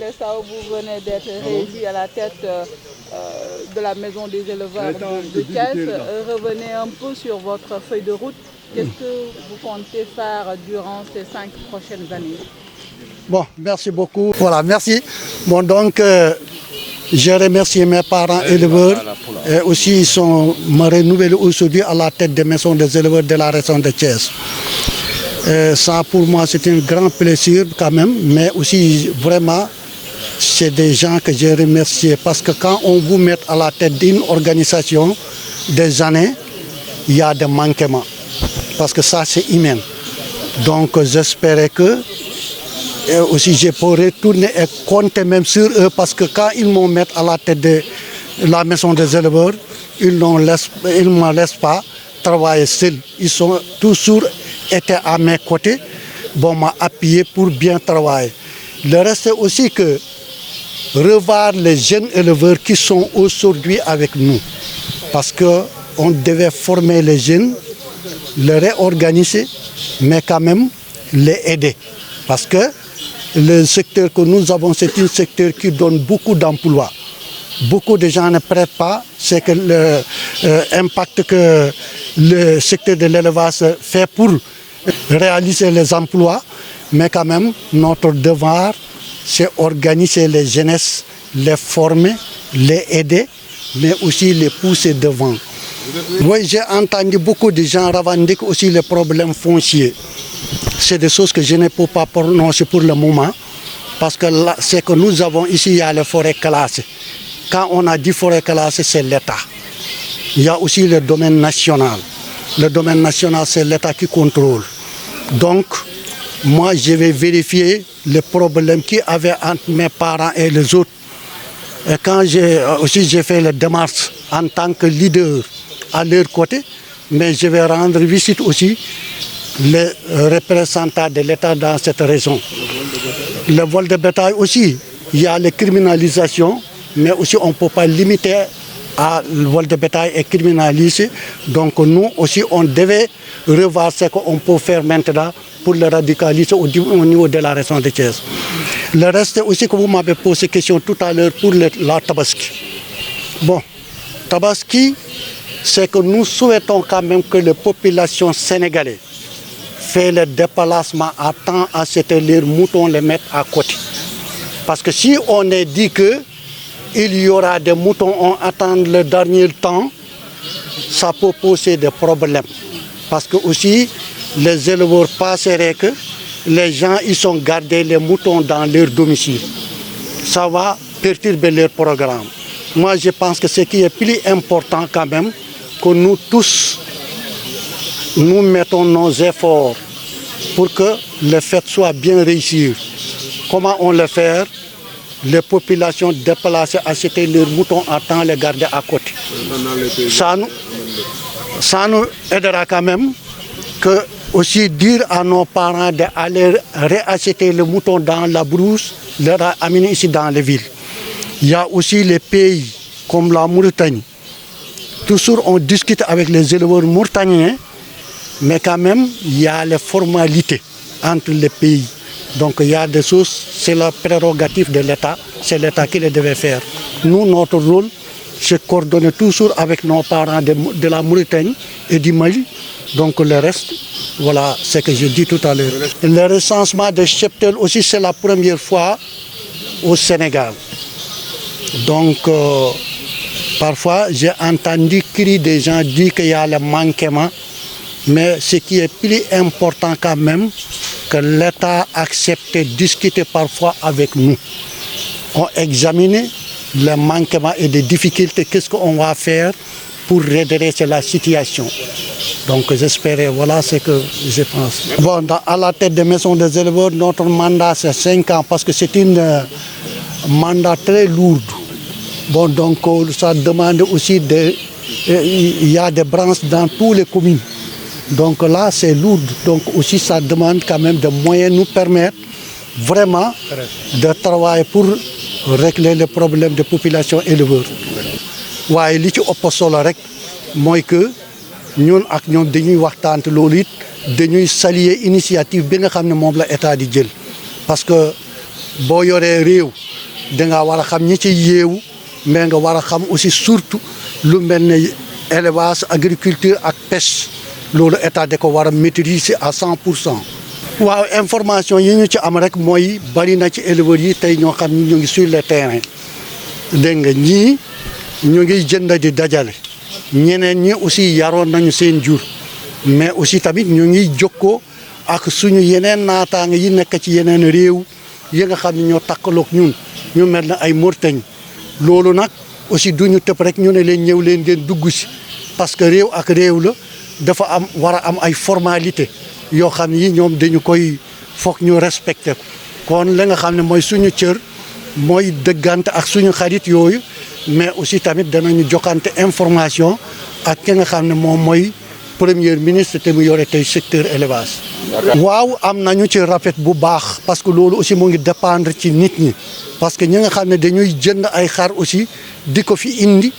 André Sao, vous venez d'être réélu à la tête de la maison des éleveurs de Thiès. Revenez un peu sur votre feuille de route. Qu'est-ce que vous comptez faire durant ces 5 prochaines années? Bon, merci beaucoup. Voilà, merci. Bon, donc, je remercie mes parents éleveurs et aussi ils sont me renouvelés aujourd'hui à la tête des maisons des éleveurs de la région de Thiès. Ça, pour moi, c'est un grand plaisir quand même, mais aussi vraiment, c'est des gens que j'ai remerciés parce que quand on vous met à la tête d'une organisation des années, il y a des manquements parce que ça, c'est humain. Donc, j'espérais que et aussi je peux retourner et compter même sur eux parce que quand ils me mettent à la tête de la maison des éleveurs, ils ne me laissent pas travailler seul. Ils sont toujours été à mes côtés, bon, m'a appuyé pour bien travailler. Le reste c'est aussi que revoir les jeunes éleveurs qui sont aujourd'hui avec nous. Parce qu'on devait former les jeunes, les réorganiser, mais quand même les aider. Parce que le secteur que nous avons, c'est un secteur qui donne beaucoup d'emplois. Beaucoup de gens ne prêtent pas, c'est que l'impact que le secteur de l'élevage fait pour réaliser les emplois, mais quand même, notre devoir, c'est organiser les jeunesses, les former, les aider, mais aussi les pousser devant. Oui, j'ai entendu beaucoup de gens revendiquer aussi les problèmes fonciers. C'est des choses que je ne peux pas prononcer pour le moment, parce que là, c'est que nous avons ici, il y a les forêts classées. Quand on a dit forêt classée, c'est l'État. Il y a aussi le domaine national. Le domaine national, c'est l'État qui contrôle. Donc, moi, je vais vérifier les problèmes qu'il y avait entre mes parents et les autres. Et quand j'ai fait la démarche en tant que leader à leur côté, mais je vais rendre visite aussi les représentants de l'État dans cette région. Le vol de bétail aussi, il y a les criminalisations, mais aussi on ne peut pas limiter à le vol de bétail et criminaliser. Donc nous aussi, on devait revoir ce qu'on peut faire maintenant pour le radicaliser au niveau de la région de Thiès. Le reste aussi que vous m'avez posé question tout à l'heure pour la Tabaski. Bon, Tabaski, c'est que nous souhaitons quand même que les populations sénégalaises fassent le déplacement à temps à acheter leurs moutons, les mettre à côté. Parce que si on est dit qu'il y aura des moutons, on attend le dernier temps, ça peut poser des problèmes. Parce que aussi, les éleveurs passeraient que les gens ils ont gardé les moutons dans leur domicile. Ça va perturber leur programme. Moi, je pense que ce qui est plus important quand même, que nous tous, nous mettons nos efforts pour que le fait soit bien réussi. Comment on le fait? Les populations déplacées acheter leurs moutons à temps, les garder à côté. Ça nous aidera quand même que aussi dire à nos parents d'aller réacheter les moutons dans la brousse, les amener ici dans les villes. Il y a aussi les pays comme la Mauritanie. Toujours on discute avec les éleveurs mauritaniens, mais quand même il y a les formalités entre les pays. Donc il y a des choses, c'est la prérogative de l'État, c'est l'État qui les devait faire. Nous, notre rôle, c'est coordonner toujours avec nos parents de la Mauritanie et du Mali. Donc le reste, voilà ce que je dis tout à l'heure. Le recensement des cheptels aussi, c'est la première fois au Sénégal. Donc parfois, j'ai entendu crier des gens dire qu'il y a le manquement, mais ce qui est plus important quand même, que l'État accepte de discuter parfois avec nous. On examine les manquements et les difficultés, qu'est-ce qu'on va faire pour redresser la situation. Donc j'espère, voilà ce que je pense. Bon, à la tête des maisons des éleveurs, notre mandat c'est 5 ans parce que c'est un mandat très lourd. Bon, donc ça demande aussi, il y a des branches dans toutes les communes. Donc là, c'est lourd. Donc aussi, ça demande quand même des moyens nous permettre vraiment de travailler pour régler les problèmes de population éleveur. waaye li ci ëpp solo rek mooy que ñun ak ñoom dañuy waxtaan loolu it dañuy saluer initiative bi nga xam ne moom la état di jël parce que boo yoree réew dangaa war a xam ñi ci yeewu mais nga war a xam aussi surtout lu mel ne élevage agriculture ak pêche loolu état da ko war a maîtriser à 100%. waaw information yi ñu ci am rek mooy bari na ci éleveurs yi tey ñoo xam ñu ngi sur le terrain dégg nga ñii ñu ngi jënd di dajale ñeneen ñi aussi yaroon nañu seen jur mais aussi tamit ñu ngi jokkoo ak suñu yeneen naataange yi nekk ci yeneen réew yi nga xam ne ñoo takkaloog ñun ñu mel ne ay Mauritanie loolu nag aussi duñu tëb rek ñu ne leen ñëw leen ngeen dugg si parce que réew ak réew la dafa am war a am ay formalité yoo xam ni ñoom dañu koy foog ñu respecté ko kon la nga xam ne mooy suñu cër mooy dëggante ak suñu xarit yooyu mais aussi tamit danañu joxante information ak ki nga xam ne moom mooy premier ministre te mu yore tey secteur élevage. waaw am nañu ci rafet bu baax parce que loolu aussi mu ngi dépendre ci nit ñi parce que ñi nga xam ne dañuy jënd ay xar aussi di ko fi indi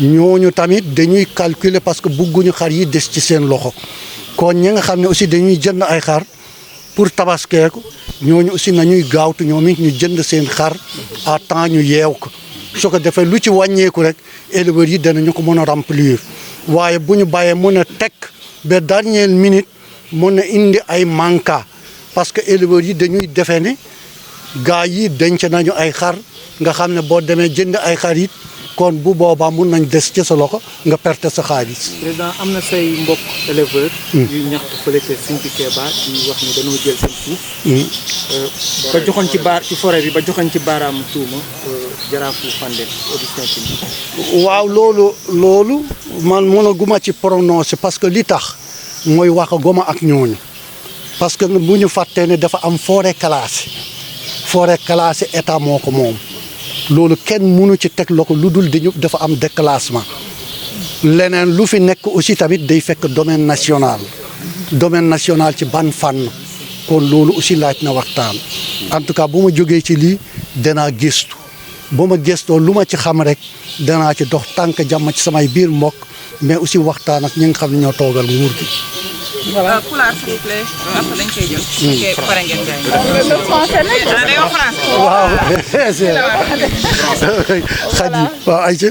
ñooñu tamit dañuy calculer parce que bugguñu xar yi des ci seen loxo kon ñi nga xam ne aussi dañuy jënd ay xar pour tabaskeeku ñooñu aussi nañuy gaawtu ñoom it ñu jënd seen xar à temps ñu yeew ko su ko defee lu ci wàññeeku rek éleveurs yi danañu ko mën a remplir waaye bu ñu bàyyee mën a teg ba dernière minute mën a indi ay manka parce que éleveurs yi dañuy defee ne gaa yi denc nañu ay xar nga xam ne boo demee jënd ay xar it kon bu boobaa mun nañ des ci sa loxo nga perte sa xaalis. président am na say mbokk éleveur yu ñaxtu fële ca Sinthiou Kéba di wax ni dañoo jël seen suuf. ba joxoon ci ci forêt bi ba joxoon ci baaraamu tuuma jaraafu Fandène Augustin Tine. waaw loolu man mënaguma ci prononcer parce que li tax mooy waxaguma ak ñooñu parce que bu ñu fàttee ne dafa am forêt classée état moo ko moom. loolu kenn mënu ci teg loxo lu dul dañu dafa am déclassement leneen lu fi nekk aussi tamit day fekk domaine national ci ban fànn kon loolu aussi laaj na waxtaan en tout cas bu ma jógee ci lii danaa gëstu bu ma gëstoo lu ma ci xam rek danaa ci dox tànk jàmm ci samay biir mbokk mais aussi waxtaan ak ñi nga xam ne ñoo toogal nguur gi. Voilà. Pulaar s'il vous plaît. Après dañ koy jël. Ok, pare ngeen jaay. Le français nag. Waaw. Xadi waaw Aïcha